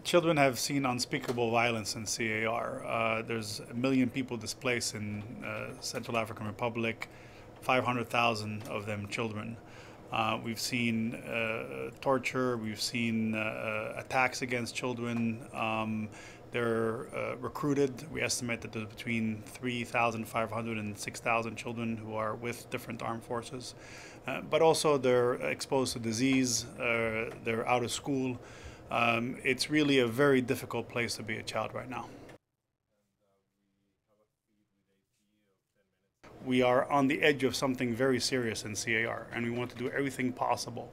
Children have seen unspeakable violence in CAR. There's 1 million people displaced in Central African Republic, 500,000 of them children. We've seen torture, we've seen attacks against children. They're recruited. We estimate that there's between 3,500 and 6,000 children who are with different armed forces. But also they're exposed to disease, they're out of school. It's really a very difficult place to be a child right now. We are on the edge of something very serious in CAR, and we want to do everything possible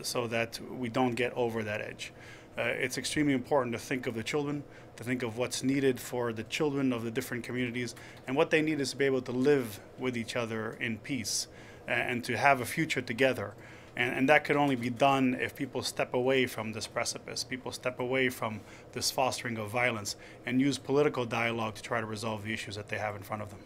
so that we don't get over that edge. It's extremely important to think of the children, to think of what's needed for the children of the different communities, and what they need is to be able to live with each other in peace and to have a future together. And that could only be done if people step away from this precipice, people step away from this fostering of violence and use political dialogue to try to resolve the issues that they have in front of them.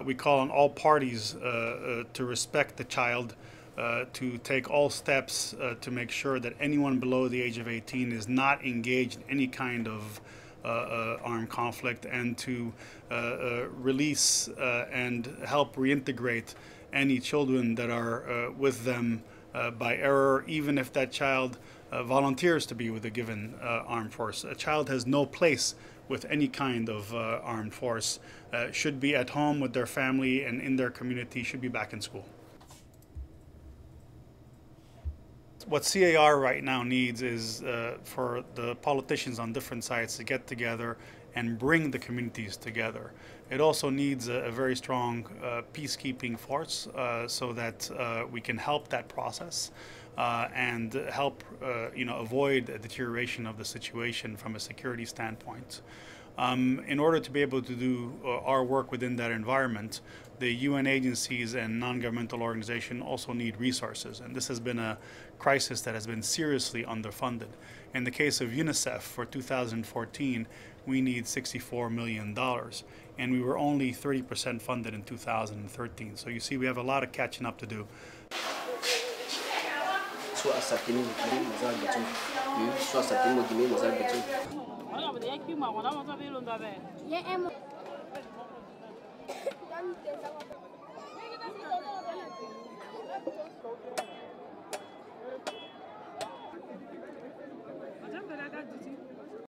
We call on all parties to respect the child, to take all steps to make sure that anyone below the age of 18 is not engaged in any kind of armed conflict, and to release and help reintegrate any children that are with them by error, even if that child volunteers to be with a given armed force. A child has no place with any kind of armed force, should be at home with their family and in their community, should be back in school. What CAR right now needs is for the politicians on different sides to get together and bring the communities together. It also needs a very strong peacekeeping force so that we can help that process and help avoid a deterioration of the situation from a security standpoint. In order to be able to do our work within that environment, the UN agencies and non-governmental organizations also need resources, and this has been a crisis that has been seriously underfunded. In the case of UNICEF for 2014, we need $64 million, and we were only 30% funded in 2013. So you see, we have a lot of catching up to do.